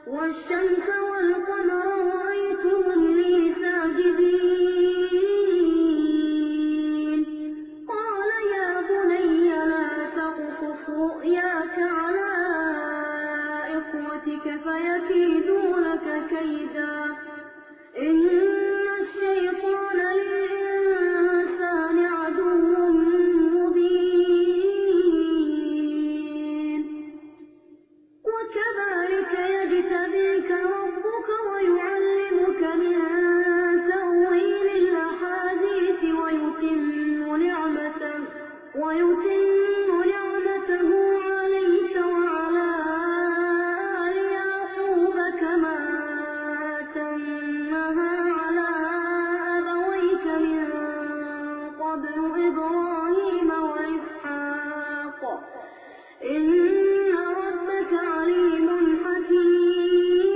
والشمس والقمر رأيتهم لي ساجدين قال يا بني لا تقصص رؤياك على إخوتك فيكيدوا لك كيدا إن الشيطان للإنسان عدو مبين وكذلك يجتبيك ربك ويعلمك من تأويل الأحاديث ويتم نعمته عليك وعلى آل يعقوب كما أتمها على أبويك من قبل إبراهيم وإسحاق إن ربك عليم حكيم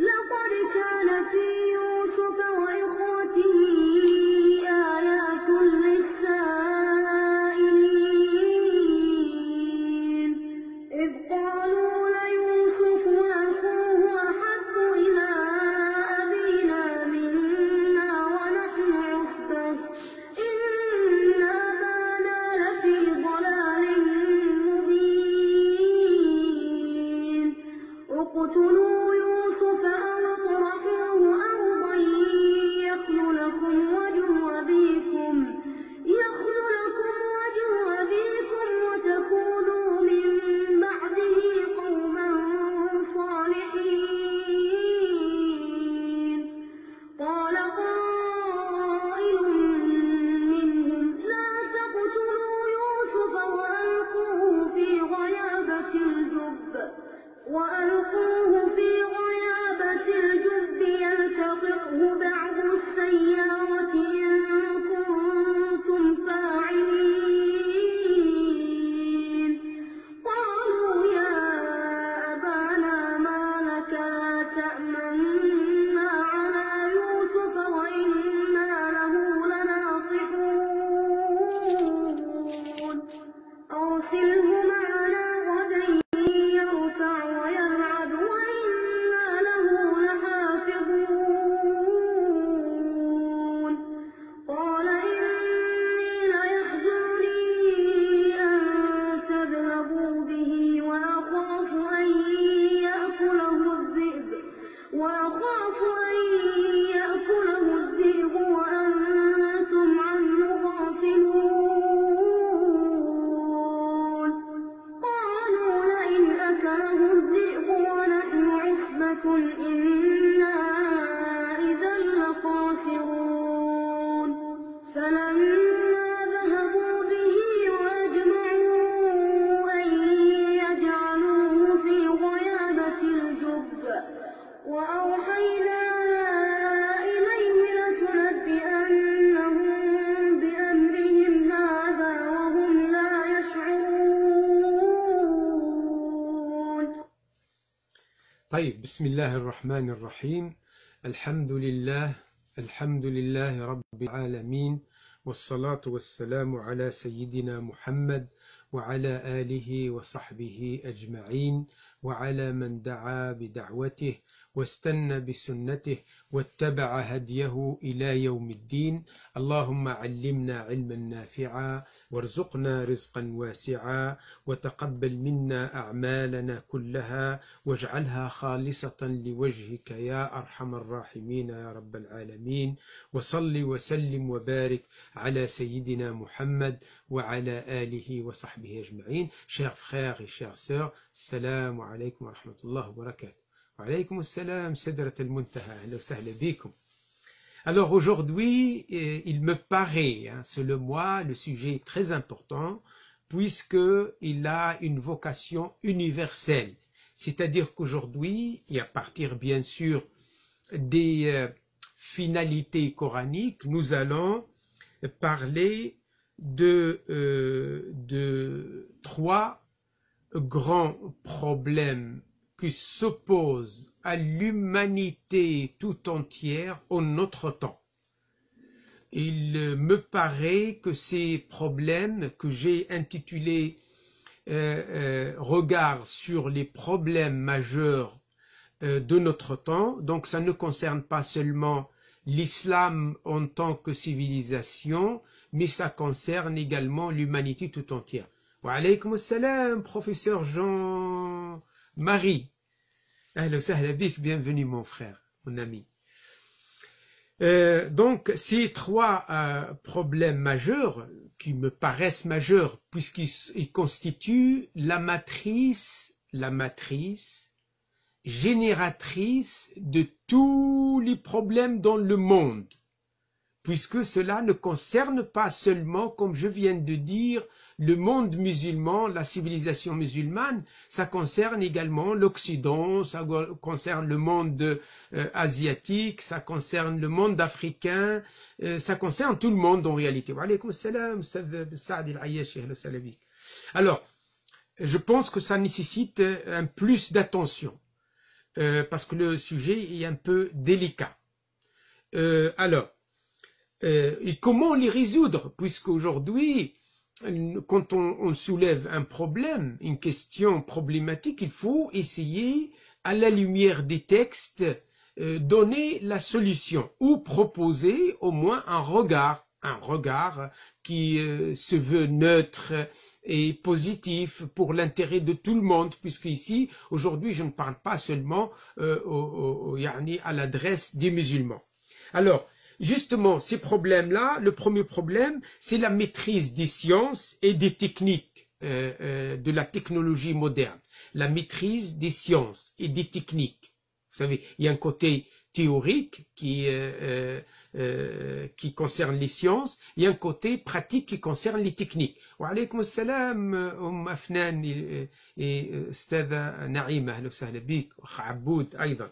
لقد كان في يوسف وإخوته آيات للسائلين إذ قالوا ليوسف وأخوه أحب إلى أبينا منا ونحن عصبة إن أبانا لفي ضلال مبين اقتلوا يوسف أو اطرحوه أرضا يخل لكم وجه أبيكم وتكونوا من بعده قوما صالحين قال قائل منهم لا تقتلوا يوسف وألقوه في غيابة الجب يلتقطه بعض السيارة إن كنتم فاعلين قالوا يا أبانا ما لك لا تأمنا على يوسف وإنا له لناصحون أرسله معنا غدا يرتع ويلعب وإنا له لحافظون قال إني ليحزنني أن تذهبوا به وأخاف أن يأكله الذئب وأنتم عنه غافلون قالوا لئن أكله الذئب ونحن عصبة إنا إذا لخاسرون فلما ذهبوا به وأجمعوا أن يجعلوه في غيابة الجب وأوحينا إليه لتنبئنهم بأمرهم هذا وهم لا يشعرون. طيب، بسم الله الرحمن الرحيم. الحمد لله رب العالمين، والصلاة والسلام على سيدنا محمد وعلى آله وصحبه أجمعين وعلى من دعا بدعوته واستنى بسنته واتبع هديه إلى يوم الدين. اللهم علمنا علما نافعا وارزقنا رزقا واسعا وتقبل منا أعمالنا كلها واجعلها خالصة لوجهك يا أرحم الراحمين يا رب العالمين. وصل وسلم وبارك على سيدنا محمد وعلى آله وصحبه أجمعين. Chers frères et chères sœurs, السلام عليكم ورحمة الله وبركاته. وعليكم السلام سدرة المنتهى، أهلا وسهلا بكم. Alors aujourd'hui, il me paraît, selon moi, le sujet est très important puisqu'il a une vocation universelle. C'est-à-dire qu'aujourd'hui, et à partir bien sûr des finalités coraniques, nous allons parler de trois grands problèmes qui s'opposent à l'humanité tout entière en notre temps. Il me paraît que ces problèmes que j'ai intitulés regard sur les problèmes majeurs de notre temps. Donc ça ne concerne pas seulement l'islam en tant que civilisation, mais ça concerne également l'humanité tout entière. Wa alaykoum assalam, professeur Jean-Marie. Ahlan wa sahlan bik, bienvenue mon frère, mon ami. Donc ces trois problèmes majeurs qui me paraissent majeurs puisqu'ils constituent la matrice génératrice de tous les problèmes dans le monde, puisque cela ne concerne pas seulement, comme je viens de dire, le monde musulman, la civilisation musulmane, ça concerne également l'Occident, ça concerne le monde asiatique, ça concerne le monde africain, ça concerne tout le monde en réalité. Wa alaykoum assalam, Saad el-Ayyashi, alors, je pense que ça nécessite un plus d'attention, parce que le sujet est un peu délicat. Et comment les résoudre, puisqu'aujourd'hui, quand on soulève un problème, une question problématique, il faut essayer, à la lumière des textes, donner la solution ou proposer au moins un regard qui se veut neutre et positif pour l'intérêt de tout le monde, puisque ici, aujourd'hui, je ne parle pas seulement à l'adresse des musulmans. Alors, justement, ces problèmes-là, le premier problème, c'est la maîtrise des sciences et des techniques de la technologie moderne. La maîtrise des sciences et des techniques. Vous savez, il y a un côté théorique qui concerne les sciences, il y a un côté pratique qui concerne les techniques. Wa alaykoum assalam, Afnan et Stada Naïma, ahlan wa sahlan bik, Aboud, aydan.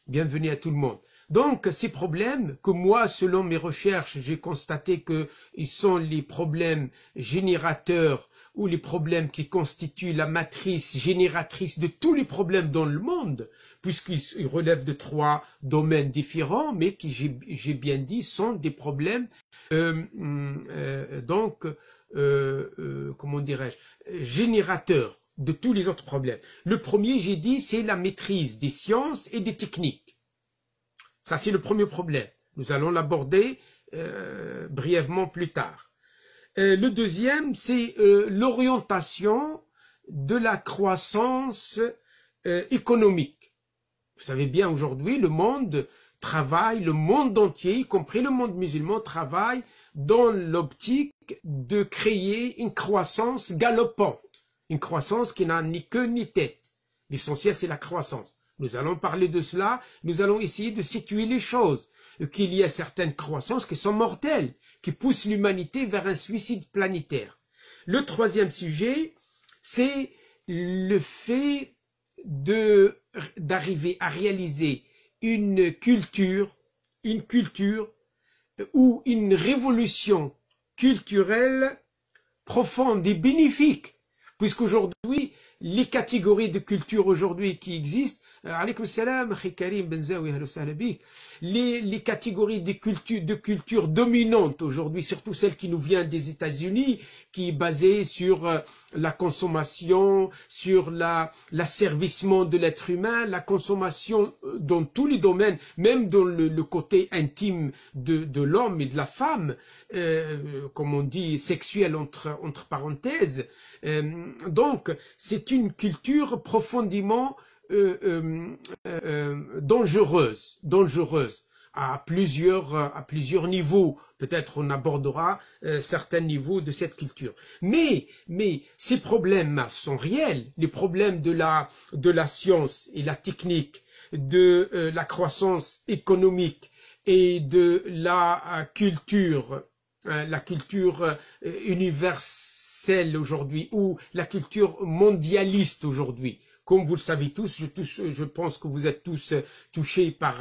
Bienvenue à tout le monde. Donc, ces problèmes que moi, selon mes recherches, j'ai constaté qu'ils sont les problèmes générateurs ou les problèmes qui constituent la matrice génératrice de tous les problèmes dans le monde, puisqu'ils relèvent de trois domaines différents, mais qui, j'ai bien dit, sont des problèmes, comment dirais-je, générateurs de tous les autres problèmes. Le premier, j'ai dit, c'est la maîtrise des sciences et des techniques. Ça, c'est le premier problème. Nous allons l'aborder brièvement plus tard. Le deuxième, c'est l'orientation de la croissance économique. Vous savez bien, aujourd'hui, le monde travaille, le monde entier, y compris le monde musulman, travaille dans l'optique de créer une croissance galopante. Une croissance qui n'a ni queue ni tête. L'essentiel, c'est la croissance. Nous allons parler de cela, nous allons essayer de situer les choses, qu'il y a certaines croissances qui sont mortelles, qui poussent l'humanité vers un suicide planétaire. Le troisième sujet, c'est le fait d'arriver à réaliser une culture ou une révolution culturelle profonde et bénéfique, puisqu'aujourd'hui, les catégories de culture aujourd'hui qui existent, alaykoum salam, akhi Karim Benzaoui, ahlan wa sahlan bik, les catégories de culture dominantes aujourd'hui, surtout celle qui nous vient des États-Unis, qui est basée sur la consommation, sur l'asservissement de l'être humain, la consommation dans tous les domaines, même dans le côté intime de l'homme et de la femme, comme on dit, sexuel entre parenthèses. Donc, c'est une culture profondément dangereuse à plusieurs niveaux. Peut-être on abordera certains niveaux de cette culture. Mais ces problèmes sont réels. Les problèmes de la science et la technique, de la croissance économique et de la culture universelle aujourd'hui, ou la culture mondialiste aujourd'hui, comme vous le savez tous, je pense que vous êtes tous touchés par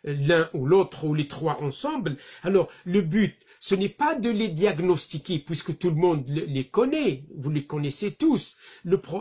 l'un ou l'autre ou les trois ensemble. Alors, le but, ce n'est pas de les diagnostiquer, puisque tout le monde les connaît, vous les connaissez tous.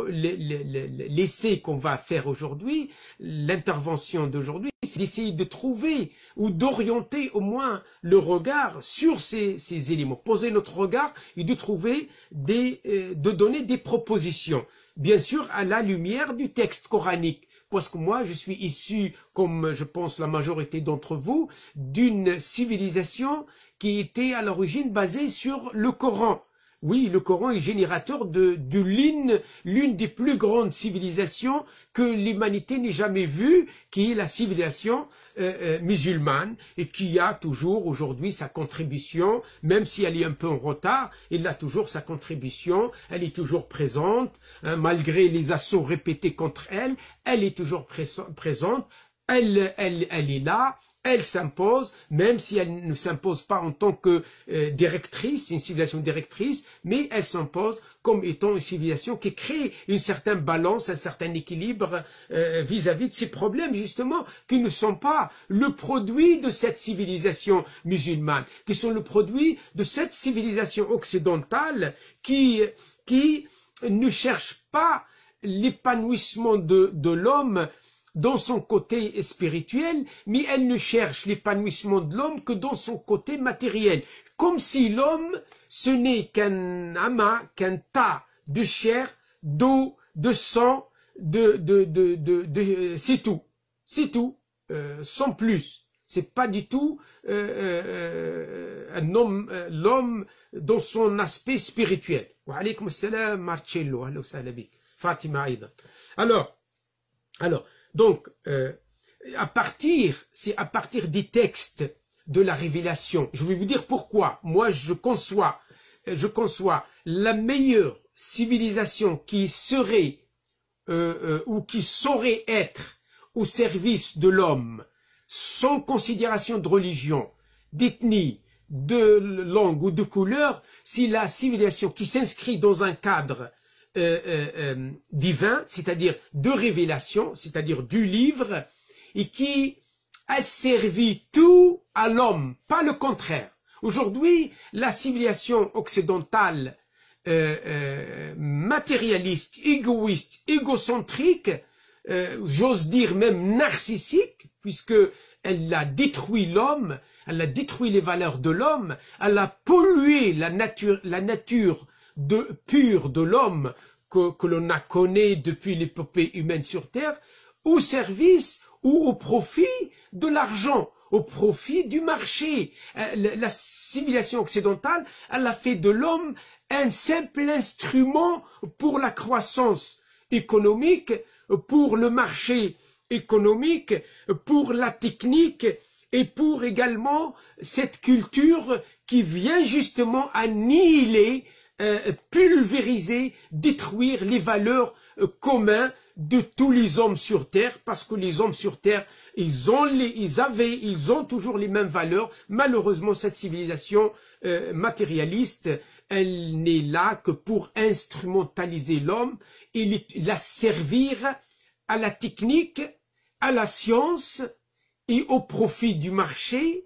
L'essai qu'on va faire aujourd'hui, l'intervention d'aujourd'hui, c'est d'essayer de trouver ou d'orienter au moins le regard sur ces éléments, poser notre regard et de trouver de donner des propositions, bien sûr à la lumière du texte coranique. Parce que moi, je suis issu, comme je pense la majorité d'entre vous, d'une civilisation qui était à l'origine basée sur le Coran. Oui, le Coran est générateur de l'une des plus grandes civilisations que l'humanité n'ait jamais vue, qui est la civilisation musulmane, et qui a toujours aujourd'hui sa contribution, même si elle est un peu en retard, elle a toujours sa contribution, elle est toujours présente, hein, malgré les assauts répétés contre elle, elle est toujours présente, elle est là. Elle s'impose, même si elle ne s'impose pas en tant que directrice, une civilisation directrice, mais elle s'impose comme étant une civilisation qui crée une certaine balance, un certain équilibre vis-à-vis de ces problèmes, justement, qui ne sont pas le produit de cette civilisation musulmane, qui sont le produit de cette civilisation occidentale qui ne cherche pas l'épanouissement de l'homme dans son côté spirituel, mais elle ne cherche l'épanouissement de l'homme que dans son côté matériel. Comme si l'homme, ce n'est qu'un amas, qu'un tas de chair, d'eau, de sang, c'est tout. C'est tout, sans plus. C'est pas du tout un homme, l'homme dans son aspect spirituel. Wa alaykoum assalam, Marcello, ahlan wa sahlan bik. Fatima Aïda. Alors, donc, c'est à partir des textes de la révélation. Je vais vous dire pourquoi. Moi, je conçois la meilleure civilisation qui serait ou qui saurait être au service de l'homme, sans considération de religion, d'ethnie, de langue ou de couleur, c'est la civilisation qui s'inscrit dans un cadre divin, c'est-à-dire de révélation, c'est-à-dire du livre, et qui a servi tout à l'homme, pas le contraire. Aujourd'hui, la civilisation occidentale matérialiste, égoïste, égocentrique, j'ose dire même narcissique, puisque elle a détruit l'homme, elle a détruit les valeurs de l'homme, elle a pollué la nature pure de l'homme que l'on a connu depuis l'épopée humaine sur Terre, au service ou au profit de l'argent, au profit du marché. La civilisation occidentale, elle a fait de l'homme un simple instrument pour la croissance économique, pour le marché économique, pour la technique et pour également cette culture qui vient justement annihiler, pulvériser, détruire les valeurs communes de tous les hommes sur Terre, parce que les hommes sur Terre, ils ont toujours les mêmes valeurs. Malheureusement, cette civilisation matérialiste, elle n'est là que pour instrumentaliser l'homme et la servir à la technique, à la science et au profit du marché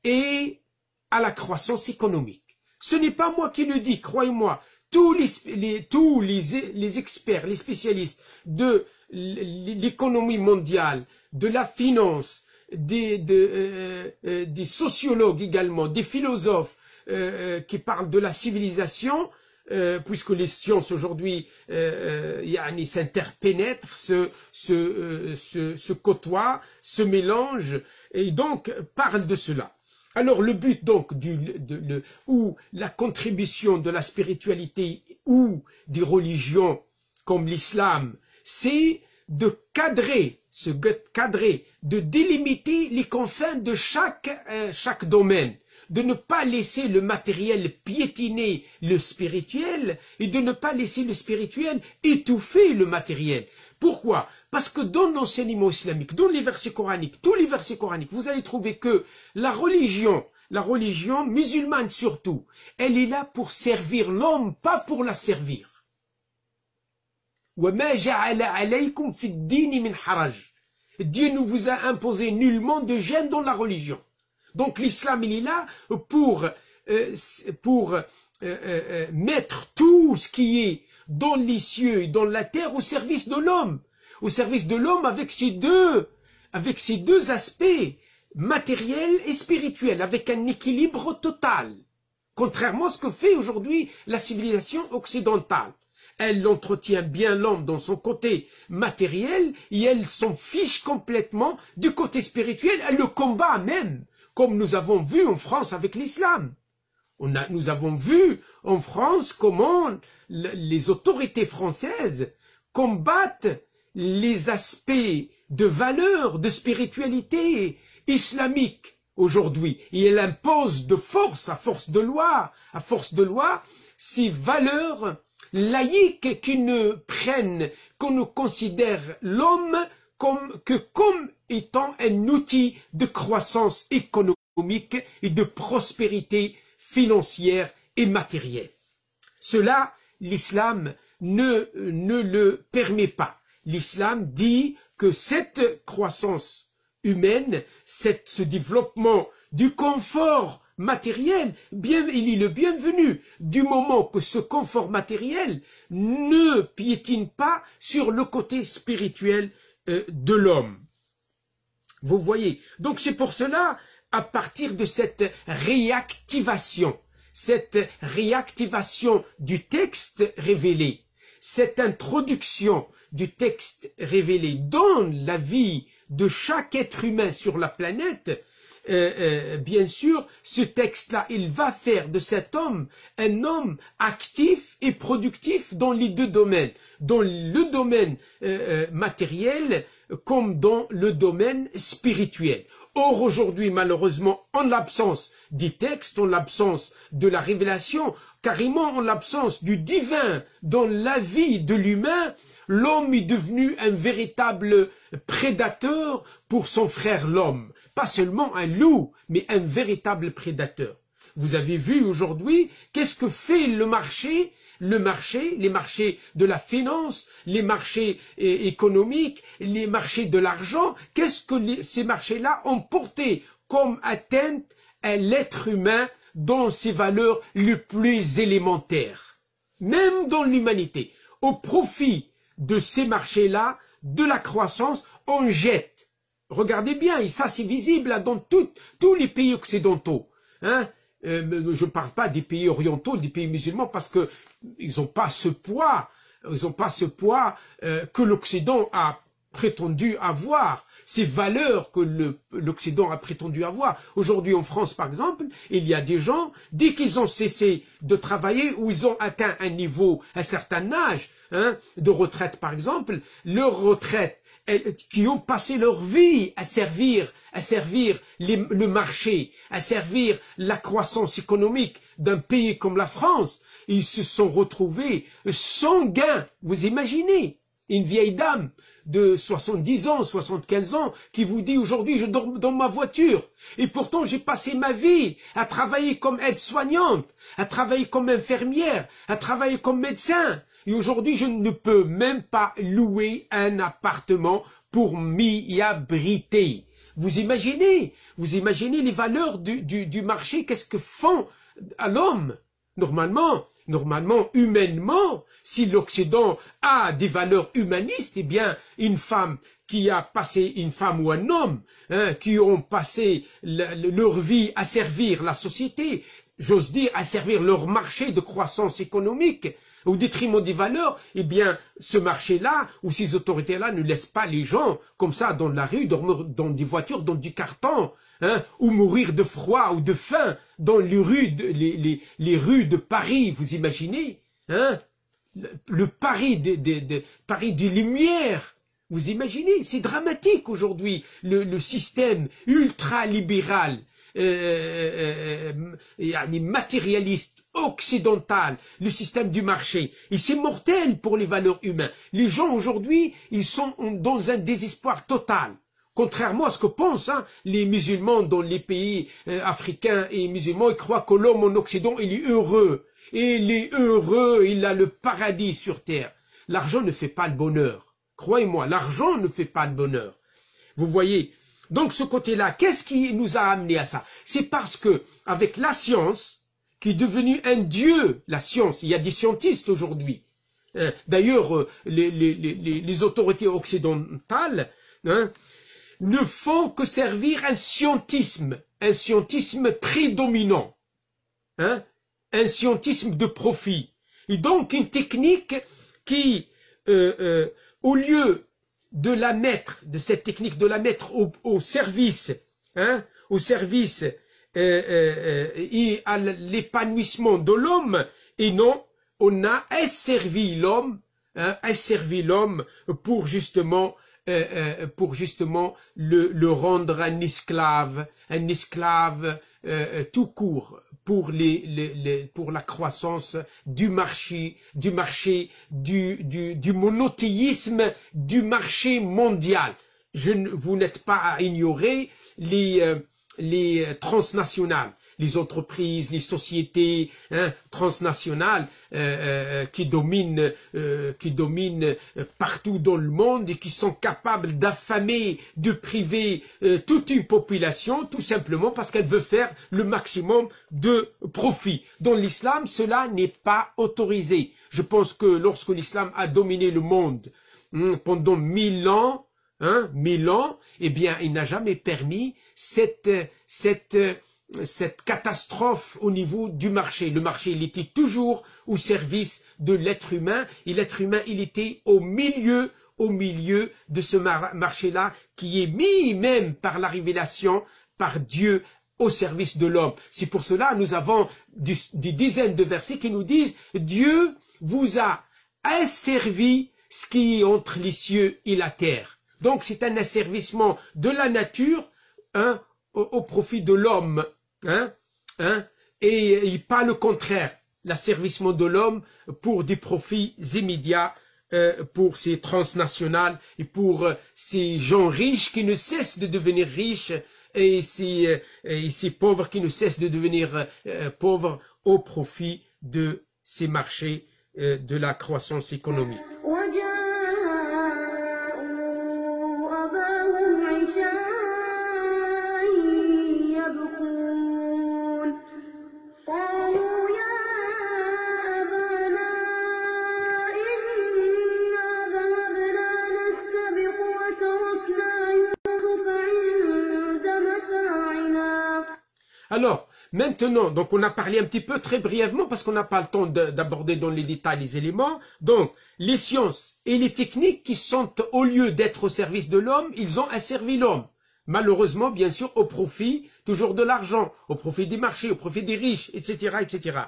et à la croissance économique. Ce n'est pas moi qui le dis, croyez-moi. Tous les experts, les spécialistes de l'économie mondiale, de la finance, des sociologues également, des philosophes qui parlent de la civilisation, puisque les sciences aujourd'hui s'interpénètrent, se côtoient, se mélangent, et donc parlent de cela. Alors le but donc ou la contribution de la spiritualité ou des religions comme l'islam, c'est de cadrer, de délimiter les confins de chaque domaine, de ne pas laisser le matériel piétiner le spirituel et de ne pas laisser le spirituel étouffer le matériel. Pourquoi? Parce que dans l'enseignement islamique, dans les versets coraniques, tous les versets coraniques, vous allez trouver que la religion musulmane surtout, elle est là pour servir l'homme, pas pour la servir. وَمَا جَعَلَ عَلَيْكُمْ فِي الدِّينِ مِنْ حَرَجٍ. Dieu ne vous a imposé nullement de gêne dans la religion. Donc l'islam, il est là pour mettre tout ce qui est dans les cieux et dans la terre au service de l'homme. Au service de l'homme avec ces deux aspects, matériel et spirituel, avec un équilibre total. Contrairement à ce que fait aujourd'hui la civilisation occidentale. Elle entretient bien l'homme dans son côté matériel et elle s'en fiche complètement du côté spirituel. Elle le combat même, comme nous avons vu en France avec l'islam. Nous avons vu en France comment les autorités françaises combattent les aspects de valeur, de spiritualité islamique aujourd'hui. Et elle impose de force, à force de loi, ces valeurs laïques qui qu'on ne considère l'homme comme étant un outil de croissance économique et de prospérité financière et matérielle. Cela, l'islam ne le permet pas. L'islam dit que cette croissance humaine, ce développement du confort matériel, il est le bienvenu, du moment que ce confort matériel ne piétine pas sur le côté spirituel de l'homme. Vous voyez, donc c'est pour cela, à partir de cette réactivation du texte révélé, cette introduction du texte révélé dans la vie de chaque être humain sur la planète, bien sûr, ce texte-là, il va faire de cet homme un homme actif et productif dans les deux domaines, dans le domaine matériel comme dans le domaine spirituel. Or, aujourd'hui, malheureusement, en l'absence des textes, en l'absence de la révélation, carrément en l'absence du divin dans la vie de l'humain, l'homme est devenu un véritable prédateur pour son frère l'homme. Pas seulement un loup, mais un véritable prédateur. Vous avez vu aujourd'hui, qu'est-ce que fait le marché, les marchés de la finance, les marchés économiques, les marchés de l'argent, qu'est-ce que ces marchés-là ont porté comme atteinte à l'être humain dans ses valeurs les plus élémentaires, même dans l'humanité. Au profit de ces marchés-là, de la croissance, on jette. Regardez bien, et ça c'est visible là, dans tous les pays occidentaux. Hein? Je ne parle pas des pays orientaux, des pays musulmans, parce que ils n'ont pas ce poids, que l'Occident a prétendu avoir, ces valeurs que l'Occident a prétendu avoir. Aujourd'hui en France par exemple, il y a des gens, dès qu'ils ont cessé de travailler ou ils ont atteint un certain âge, hein, de retraite par exemple, leur retraite, qui ont passé leur vie à servir le marché, à servir la croissance économique d'un pays comme la France, ils se sont retrouvés sans gain. Vous imaginez une vieille dame de 70 ans, 75 ans, qui vous dit aujourd'hui je dors dans ma voiture, et pourtant j'ai passé ma vie à travailler comme aide-soignante, à travailler comme infirmière, à travailler comme médecin. Et aujourd'hui, je ne peux même pas louer un appartement pour m'y abriter. Vous imaginez les valeurs du marché, qu'est-ce que font à l'homme? Normalement, humainement, si l'Occident a des valeurs humanistes, eh bien, une femme ou un homme, hein, qui ont passé leur vie à servir la société, j'ose dire, à servir leur marché de croissance économique, au détriment des valeurs, eh bien, ce marché-là, ou ces autorités-là ne laissent pas les gens, comme ça, dans la rue, dormir dans des voitures, dans du carton, hein, ou mourir de froid ou de faim, dans les rues de Paris, vous imaginez, hein, le Paris Paris des Lumières, vous imaginez, c'est dramatique aujourd'hui, le système ultra-libéral, matérialiste, occidental, le système du marché, et c'est mortel pour les valeurs humaines. Les gens aujourd'hui, ils sont dans un désespoir total. Contrairement à ce que pensent les musulmans dans les pays africains et musulmans, ils croient que l'homme en Occident, il est heureux. Et il est heureux, il a le paradis sur terre. l'argent ne fait pas le bonheur. Croyez-moi, l'argent ne fait pas le bonheur. Vous voyez, donc ce côté-là, qu'est-ce qui nous a amené à ça? C'est parce que avec la science, qui est devenue un dieu, la science, il y a des scientistes aujourd'hui. D'ailleurs, les autorités occidentales ne font que servir un scientisme prédominant, un scientisme de profit. Et donc une technique qui, au lieu de la mettre, de cette technique, de la mettre au service, et à l'épanouissement de l'homme, et non, on a asservi l'homme, pour justement le rendre un esclave tout court pour la croissance du marché, du monothéisme du marché mondial. Vous n'êtes pas à ignorer les transnationales, les entreprises, les sociétés transnationales qui dominent partout dans le monde et qui sont capables d'affamer, de priver toute une population, tout simplement parce qu'elle veut faire le maximum de profit. Dans l'islam, cela n'est pas autorisé. Je pense que lorsque l'islam a dominé le monde pendant 1000 ans, eh bien, il n'a jamais permis cette catastrophe au niveau du marché. Le marché, il était toujours au service de l'être humain, et l'être humain, il était au milieu de ce marché-là, qui est mis même par la révélation, par Dieu, au service de l'homme. C'est pour cela nous avons des dizaines de versets qui nous disent « Dieu vous a asservi ce qui est entre les cieux et la terre ». Donc c'est un asservissement de la nature au profit de l'homme, et pas le contraire, l'asservissement de l'homme pour des profits immédiats, pour ces transnationales et pour ces gens riches qui ne cessent de devenir riches, et ces pauvres qui ne cessent de devenir pauvres au profit de ces marchés de la croissance économique. Alors, maintenant, donc on a parlé un petit peu très brièvement parce qu'on n'a pas le temps d'aborder dans les détails les éléments. Donc, les sciences et les techniques qui sont, au lieu d'être au service de l'homme, ils ont asservi l'homme. Malheureusement, bien sûr, au profit toujours de l'argent, au profit des marchés, au profit des riches, etc., etc.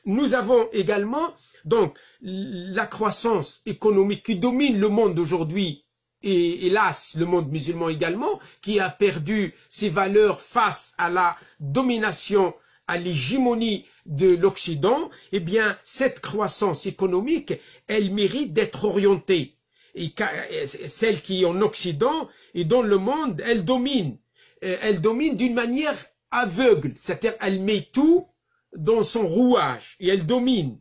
Nous avons également, donc, la croissance économique qui domine le monde aujourd'hui, et hélas, le monde musulman également, qui a perdu ses valeurs face à la domination, à l'hégémonie de l'Occident. Eh bien, cette croissance économique, elle mérite d'être orientée. Et celle qui est en Occident et dans le monde, elle domine. Elle domine d'une manière aveugle, c'est-à-dire elle met tout dans son rouage et elle domine.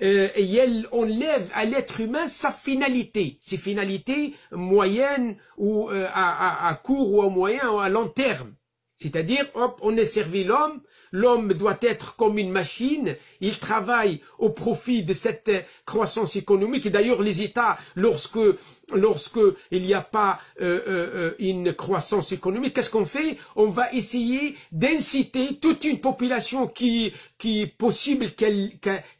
Et elle enlève à l'être humain sa finalité, ses finalités moyennes ou à court ou à moyen ou à long terme. C'est-à-dire, hop, on est servi l'homme, l'homme doit être comme une machine, il travaille au profit de cette croissance économique. Et d'ailleurs, les États, lorsque il n'y a pas une croissance économique, qu'est-ce qu'on fait? On va essayer d'inciter toute une population qui est possible qu'elle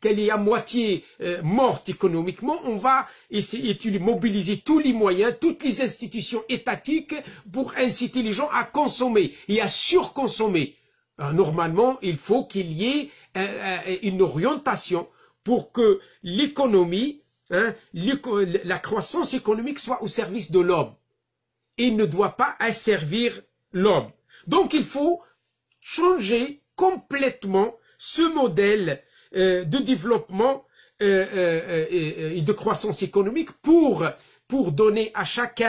est à moitié morte économiquement. On va essayer de mobiliser tous les moyens, toutes les institutions étatiques pour inciter les gens à consommer et à surconsommer. Normalement, il faut qu'il y ait une orientation pour que l'économie, la croissance économique soit au service de l'homme et ne doit pas asservir l'homme. Donc il faut changer complètement ce modèle de développement et de croissance économique pour donner à chaque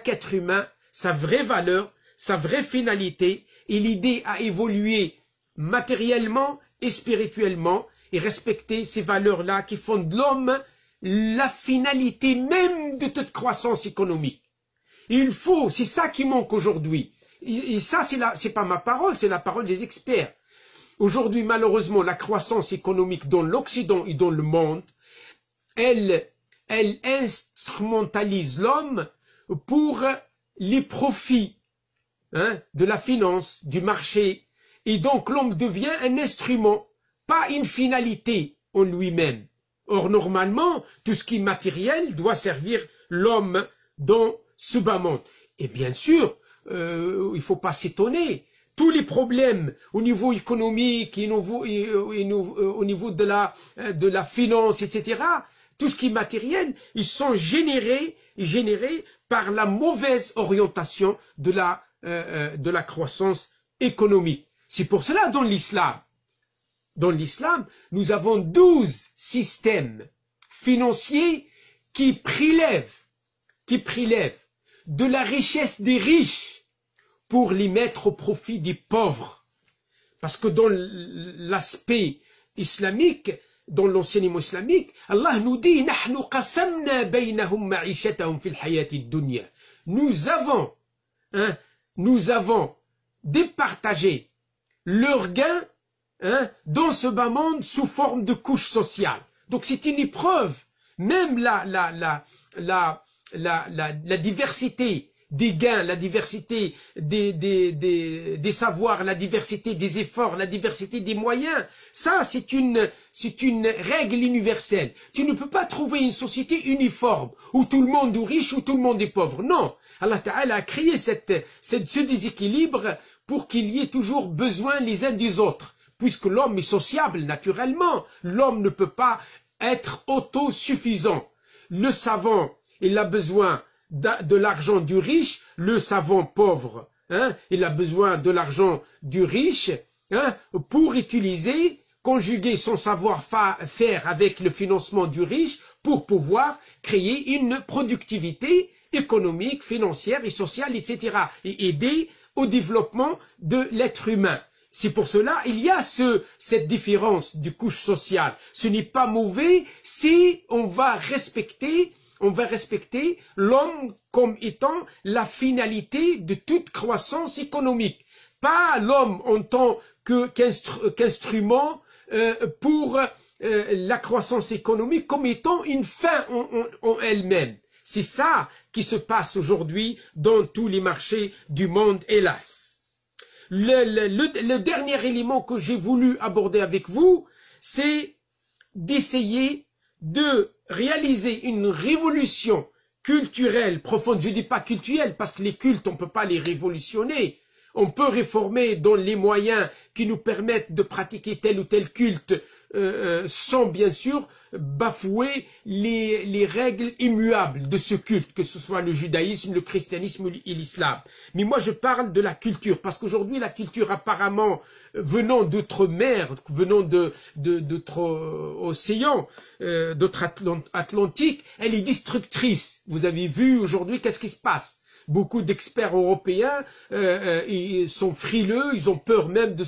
être humain sa vraie valeur, sa vraie finalité, et l'idée à évoluer matériellement et spirituellement et respecter ces valeurs-là qui font de l'homme la finalité même de toute croissance économique. Il faut, c'est ça qui manque aujourd'hui. Et ça, c'est pas ma parole, c'est la parole des experts. Aujourd'hui, malheureusement, la croissance économique dans l'Occident et dans le monde, elle instrumentalise l'homme pour les profits de la finance, du marché. Et donc, l'homme devient un instrument, pas une finalité en lui-même. Or, normalement, tout ce qui est matériel doit servir l'homme dans ce bas monde. Et bien sûr, il ne faut pas s'étonner. Tous les problèmes au niveau économique et au niveau de la finance, etc., tout ce qui est matériel, ils sont générés par la mauvaise orientation de la croissance économique. C'est pour cela dans l'islam, nous avons 12 systèmes financiers qui prélèvent de la richesse des riches pour les mettre au profit des pauvres. Parce que dans l'aspect islamique, dans l'enseignement islamique, Allah nous dit نحن قسمنا بينهم معيشتهم في الحياة الدنيا. Nous avons départagé leurs gains dans ce bas monde sous forme de couche sociale. Donc c'est une épreuve. Même la diversité des gains, la diversité des savoirs, la diversité des efforts, la diversité des moyens, ça c'est une règle universelle. Tu ne peux pas trouver une société uniforme où tout le monde est riche ou tout le monde est pauvre. Non, Allah Ta'ala a créé ce déséquilibre pour qu'il y ait toujours besoin les uns des autres. Puisque l'homme est sociable naturellement, l'homme ne peut pas être autosuffisant. Le savant, il a besoin de l'argent du riche, le savant pauvre, il a besoin de l'argent du riche pour conjuguer son savoir-faire avec le financement du riche pour pouvoir créer une productivité économique, financière et sociale, etc. et aider au développement de l'être humain. C'est pour cela il y a cette différence de couche sociale. Ce n'est pas mauvais si on va respecter l'homme comme étant la finalité de toute croissance économique. Pas l'homme en tant qu'instrument pour la croissance économique comme étant une fin en elle-même. C'est ça qui se passe aujourd'hui dans tous les marchés du monde, hélas. Le dernier élément que j'ai voulu aborder avec vous, c'est d'essayer de réaliser une révolution culturelle profonde. Je ne dis pas culturelle parce que les cultes, on ne peut pas les révolutionner. On peut réformer dans les moyens qui nous permettent de pratiquer tel ou tel culte sans bien sûr bafouer les règles immuables de ce culte, que ce soit le judaïsme, le christianisme et l'islam. Mais moi je parle de la culture, parce qu'aujourd'hui la culture apparemment venant d'autres mers, venant d'autres océans, d'autres Atlantiques, elle est destructrice. Vous avez vu aujourd'hui qu'est-ce qui se passe? Beaucoup d'experts européens ils sont frileux, ils ont peur même de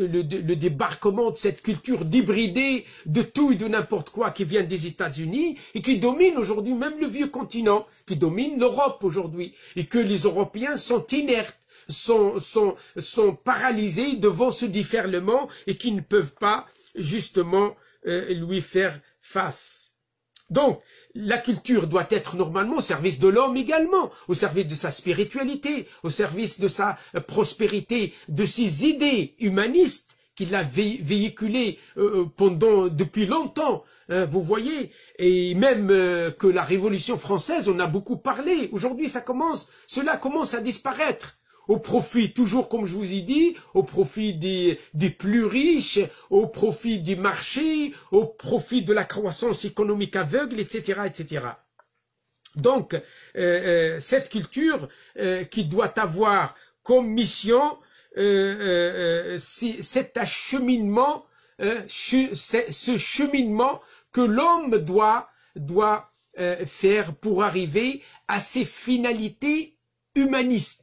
le débarquement de cette culture d'hybrider de tout et de n'importe quoi qui vient des États-Unis et qui domine aujourd'hui même le vieux continent, qui domine l'Europe aujourd'hui, et que les Européens sont inertes, sont paralysés devant ce déferlement et qui ne peuvent pas justement lui faire face. Donc, la culture doit être normalement au service de l'homme également, au service de sa spiritualité, au service de sa prospérité, de ses idées humanistes qu'il a véhiculées depuis longtemps. Vous voyez, et même que la Révolution française, on a beaucoup parlé. Aujourd'hui, cela commence à disparaître. Au profit, toujours comme je vous ai dit, au profit des plus riches, au profit du marché, au profit de la croissance économique aveugle, etc., etc. Donc, cette culture qui doit avoir comme mission cet acheminement, ce cheminement que l'homme doit faire pour arriver à ses finalités humanistes.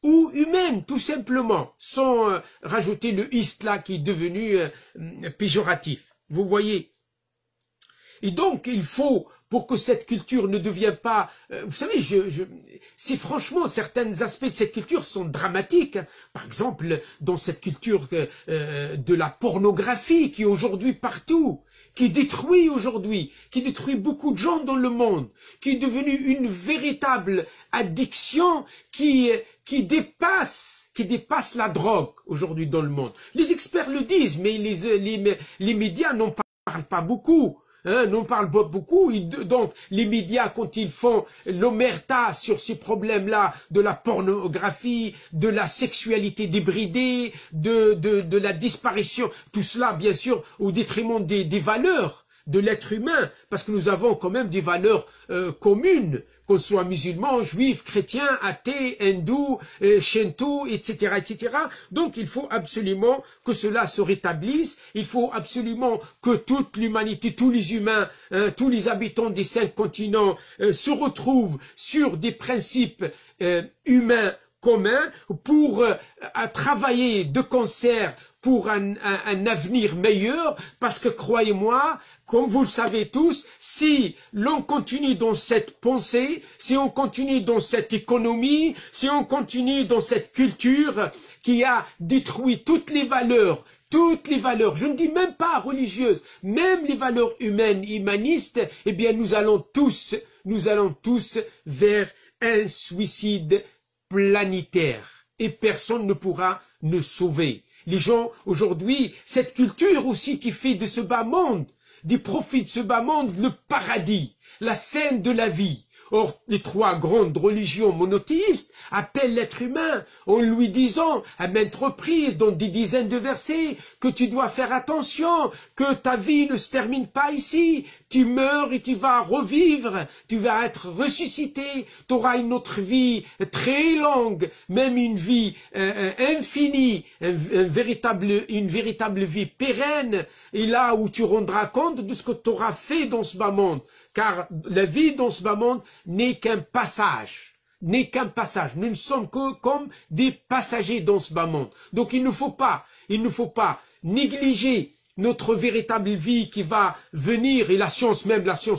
Ou humaine, tout simplement, sans rajouter le « ist » là qui est devenu péjoratif. Vous voyez. Et donc, il faut, pour que cette culture ne devienne pas... vous savez, c'est franchement, certains aspects de cette culture sont dramatiques. Hein. Par exemple, dans cette culture de la pornographie qui est aujourd'hui partout, qui détruit aujourd'hui, qui détruit beaucoup de gens dans le monde, qui est devenue une véritable addiction qui dépasse la drogue aujourd'hui dans le monde. Les experts le disent, mais les médias n'en parlent pas beaucoup. Hein, n'en parlent pas beaucoup. Donc, les médias, quand ils font l'omerta sur ces problèmes-là, de la pornographie, de la sexualité débridée, de la disparition, tout cela, bien sûr, au détriment des valeurs de l'être humain, parce que nous avons quand même des valeurs communes, qu'on soit musulman, juif, chrétien, athée, hindou, shinto, etc., etc. Donc, il faut absolument que cela se rétablisse. Il faut absolument que toute l'humanité, tous les humains, tous les habitants des 5 continents se retrouvent sur des principes humains communs pour travailler de concert pour un avenir meilleur, parce que croyez-moi, comme vous le savez tous, si l'on continue dans cette pensée, si on continue dans cette économie, si on continue dans cette culture qui a détruit toutes les valeurs, je ne dis même pas religieuses, même les valeurs humaines, humanistes, eh bien nous allons tous vers un suicide planétaire et personne ne pourra nous sauver. Les gens, aujourd'hui, cette culture aussi qui fait de ce bas monde, des profits de ce bas monde, le paradis, la fin de la vie. Or, les 3 grandes religions monothéistes appellent l'être humain en lui disant à maintes reprises, dans des dizaines de versets, que tu dois faire attention, que ta vie ne se termine pas ici, tu meurs et tu vas revivre, tu vas être ressuscité, tu auras une autre vie très longue, même une vie infinie, une véritable vie pérenne, et là où tu rendras compte de ce que tu auras fait dans ce bas monde. Car la vie dans ce bas monde n'est qu'un passage. Nous ne sommes que comme des passagers dans ce bas monde. Donc il ne faut pas négliger notre véritable vie qui va venir, et la science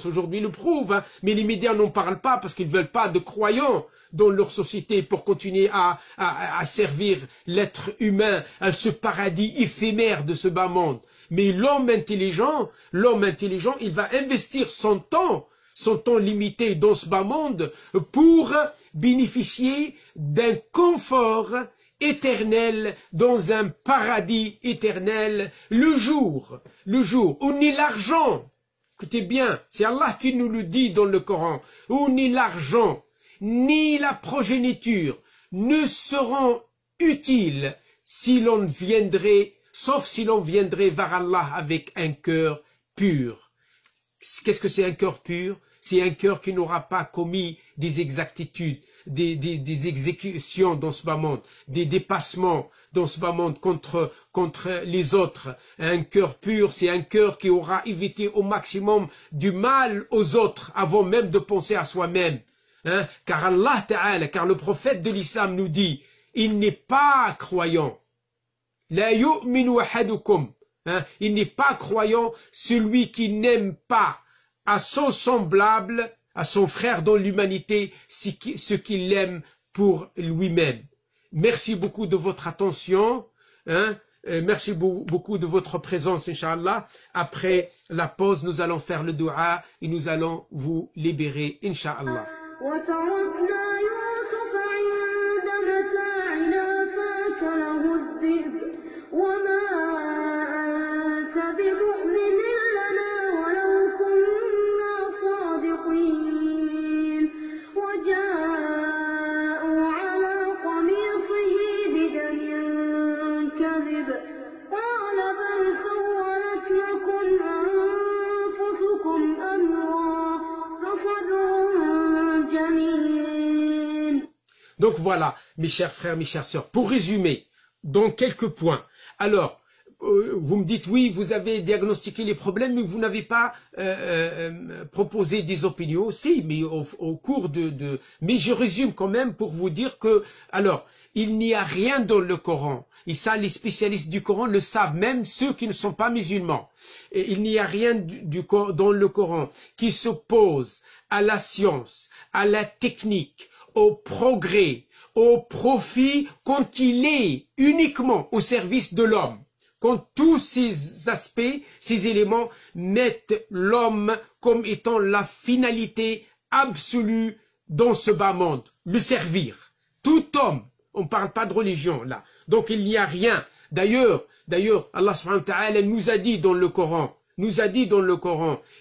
aujourd'hui le prouve, hein, mais les médias n'en parlent pas parce qu'ils ne veulent pas de croyants dans leur société pour continuer à servir l'être humain à ce paradis éphémère de ce bas monde. Mais l'homme intelligent, il va investir son temps limité dans ce bas monde pour bénéficier d'un confort éternel dans un paradis éternel le jour où ni l'argent, écoutez bien, c'est Allah qui nous le dit dans le Coran, où ni l'argent, ni la progéniture ne seront utiles sauf si l'on viendrait vers Allah avec un cœur pur. Qu'est-ce que c'est un cœur pur? C'est un cœur qui n'aura pas commis des exactitudes, des exécutions dans ce bas monde, des dépassements dans ce bas monde contre les autres. Un cœur pur, c'est un cœur qui aura évité au maximum du mal aux autres avant même de penser à soi-même. Hein? Car Allah Ta'ala, car le prophète de l'islam nous dit, il n'est pas croyant. La yu'minu ahadukum. Il n'est pas croyant celui qui n'aime pas à son semblable, à son frère dans l'humanité, ce qu'il aime pour lui-même. Merci beaucoup de votre attention. Merci beaucoup de votre présence, Inch'Allah. Après la pause, nous allons faire le dua et nous allons vous libérer, Inch'Allah. وما أنت بمؤمن لنا ولو كنا صادقين وجاءوا على قميصه بدم كذب قال بل سولت لكم أنفسكم أمرا فصبر جميل. Donc voilà, mes chers frères, mes chères sœurs, pour résumer, dans quelques points. Alors, vous me dites oui, vous avez diagnostiqué les problèmes, mais vous n'avez pas proposé des opinions. Si, mais au cours mais je résume quand même pour vous dire que, alors, il n'y a rien dans le Coran. Et ça, les spécialistes du Coran le savent, même ceux qui ne sont pas musulmans. Et il n'y a rien dans le Coran qui s'oppose à la science, à la technique, au progrès, au profit quand il est uniquement au service de l'homme. Quand tous ces aspects, ces éléments mettent l'homme comme étant la finalité absolue dans ce bas monde, le servir. Tout homme, on ne parle pas de religion là, donc il n'y a rien. D'ailleurs, Allah subhanahu wa ta'ala nous a dit dans le Coran,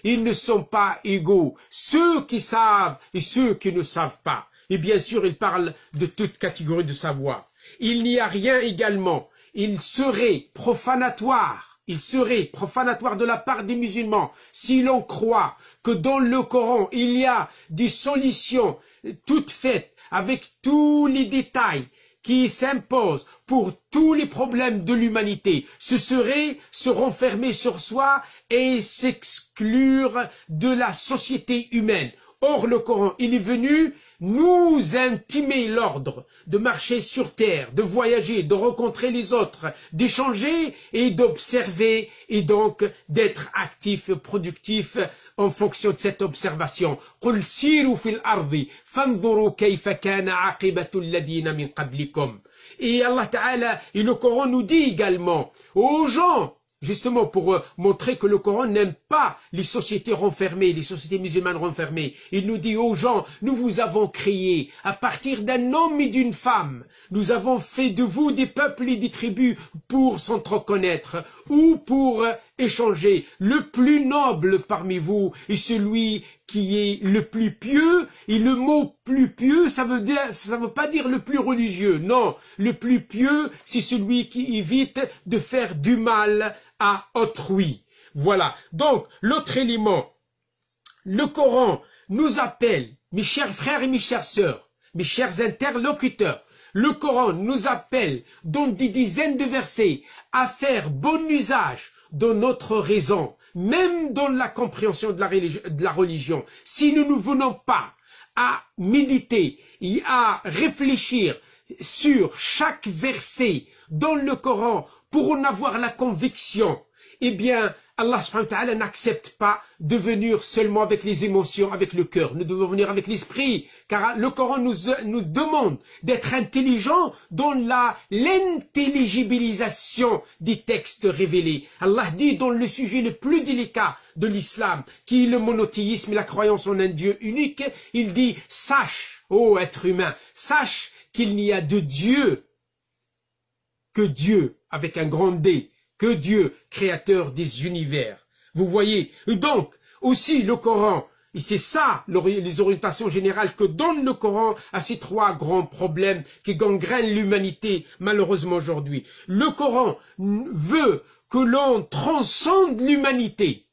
ils ne sont pas égaux, ceux qui savent et ceux qui ne savent pas. Et bien sûr, il parle de toute catégorie de savoir. Il n'y a rien également. Il serait profanatoire de la part des musulmans si l'on croit que dans le Coran, il y a des solutions toutes faites avec tous les détails qui s'imposent pour tous les problèmes de l'humanité. Ce serait se renfermer sur soi et s'exclure de la société humaine. Or, le Coran, il est venu nous intimer l'ordre de marcher sur terre, de voyager, de rencontrer les autres, d'échanger et d'observer et donc d'être actif, productif en fonction de cette observation. قُلْ سِيرُوا فِي الْأَرْضِ فَانْظُرُوا كَيْفَ كَانَ عَاقِبَةُ الَّذِينَ مِنْ قَبْلِكُمْ. Et Allah Ta'ala, et le Coran nous dit également aux gens, justement pour montrer que le Coran n'aime pas les sociétés renfermées, les sociétés musulmanes renfermées. Il nous dit aux gens, nous vous avons créé à partir d'un homme et d'une femme. Nous avons fait de vous des peuples et des tribus pour s'entreconnaître ou pour échanger. Le plus noble parmi vous est celui qui est le plus pieux. Et le mot plus pieux, ça veut pas dire le plus religieux. Non, le plus pieux, c'est celui qui évite de faire du mal à autrui. Voilà. Donc, l'autre élément, le Coran nous appelle, mes chers frères et mes chères sœurs, mes chers interlocuteurs, le Coran nous appelle dans des dizaines de versets à faire bon usage de notre raison, même dans la compréhension de la religion. Si nous ne venons pas à méditer et à réfléchir sur chaque verset dans le Coran pour en avoir la conviction, eh bien, Allah subhanahu wa ta'ala n'accepte pas de venir seulement avec les émotions, avec le cœur. Nous devons venir avec l'esprit, car le Coran nous demande d'être intelligents dans l'intelligibilisation des textes révélés. Allah dit dans le sujet le plus délicat de l'islam, qui est le monothéisme et la croyance en un Dieu unique, il dit, sache, ô être humain, sache qu'il n'y a de Dieu que Dieu, avec un grand D, que Dieu, créateur des univers. Vous voyez, donc, aussi le Coran, et c'est ça les orientations générales que donne le Coran à ces trois grands problèmes qui gangrènent l'humanité, malheureusement aujourd'hui. Le Coran veut que l'on transcende l'humanité,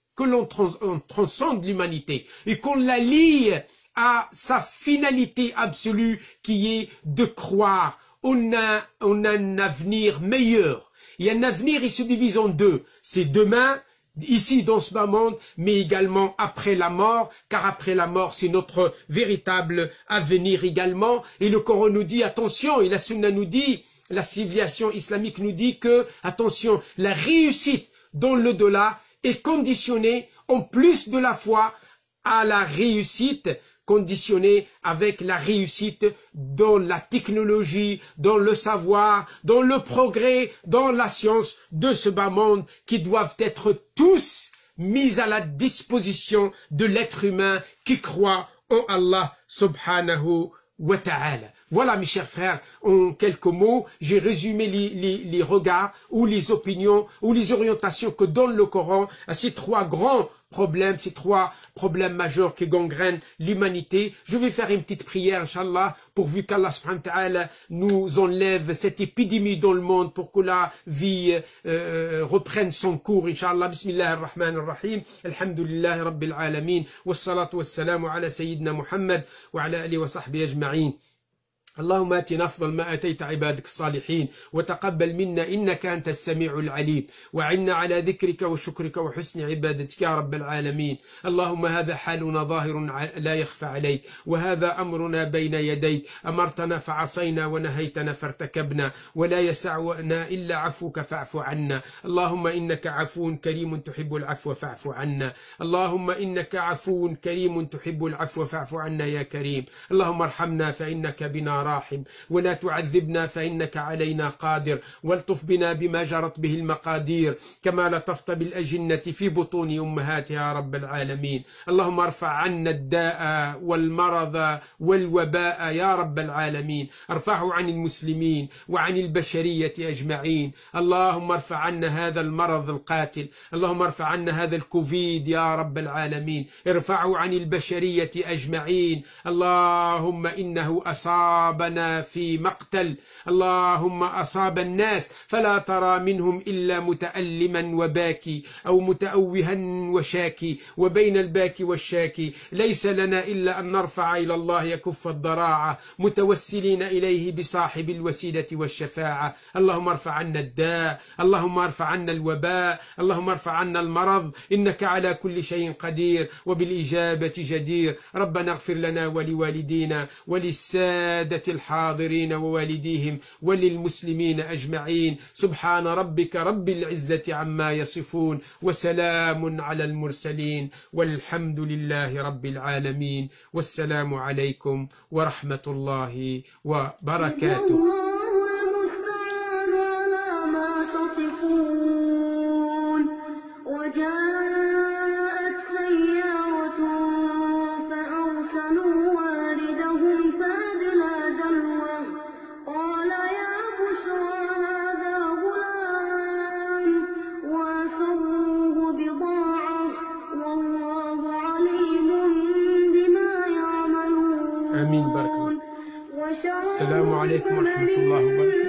transcende l'humanité, et qu'on la lie à sa finalité absolue qui est de croire on a un avenir meilleur. Et un avenir, il se divise en deux. C'est demain, ici dans ce bas monde, mais également après la mort, car après la mort, c'est notre véritable avenir également. Et le Coran nous dit, attention, et la Sunna nous dit, la civilisation islamique nous dit que, attention, la réussite dans l'au-delà est conditionnée, en plus de la foi, à la réussite conditionné avec la réussite dans la technologie, dans le savoir, dans le progrès, dans la science de ce bas monde qui doivent être tous mis à la disposition de l'être humain qui croit en Allah subhanahu wa ta'ala. Voilà mes chers frères, en quelques mots, j'ai résumé les regards ou les opinions ou les orientations que donne le Coran à ces trois grands problèmes, ces trois problèmes majeurs qui gangrènent l'humanité. Je vais faire une petite prière, Inch'Allah, pourvu qu'Allah subhanahu wa ta'ala nous enlève cette épidémie dans le monde pour que la vie reprenne son cours, Inch'Allah. Bismillah ar-Rahman ar-Rahim. Alhamdulillah Rabbil Alamin. Wassalatu wassalamu ala Sayyidina Muhammad wa ala alihi wa sahbihi ajma'in. اللهم آتنا أفضل ما آتيت عبادك الصالحين، وتقبل منا إنك أنت السميع العليم، وعنا على ذكرك وشكرك وحسن عبادتك يا رب العالمين. اللهم هذا حالنا ظاهر لا يخفى عليك، وهذا أمرنا بين يديك، أمرتنا فعصينا ونهيتنا فارتكبنا، ولا يسعنا إلا عفوك فاعف عنا. اللهم إنك عفو كريم تحب العفو فاعف عنا. اللهم إنك عفو كريم تحب العفو فاعف عنا يا كريم. اللهم ارحمنا فإنك بنا راحم، ولا تعذبنا فإنك علينا قادر، والطف بنا بما جرت به المقادير، كما لطفت بالأجنة في بطون أمهاتها يا رب العالمين. اللهم ارفع عنا الداء والمرض والوباء يا رب العالمين، ارفعه عن المسلمين وعن البشرية أجمعين. اللهم ارفع عنا هذا المرض القاتل، اللهم ارفع عنا هذا الكوفيد يا رب العالمين، ارفعه عن البشرية أجمعين. اللهم إنه أصابنا في مقتل، اللهم أصاب الناس فلا ترى منهم إلا متألما وباكي أو متأوها وشاكي، وبين الباكي والشاكي ليس لنا إلا أن نرفع إلى الله يكف الضراعة، متوسلين إليه بصاحب الوسيلة والشفاعة. اللهم ارفع عنا الداء، اللهم ارفع عنا الوباء، اللهم ارفع عنا المرض، إنك على كل شيء قدير وبالإجابة جدير. ربنا اغفر لنا ولوالدينا وللسادة الحاضرين ووالديهم وللمسلمين أجمعين. سبحان ربك رب العزة عما يصفون، وسلام على المرسلين، والحمد لله رب العالمين. والسلام عليكم ورحمة الله وبركاته. آمين. بارك الله. السلام عليكم ورحمة الله وبركاته.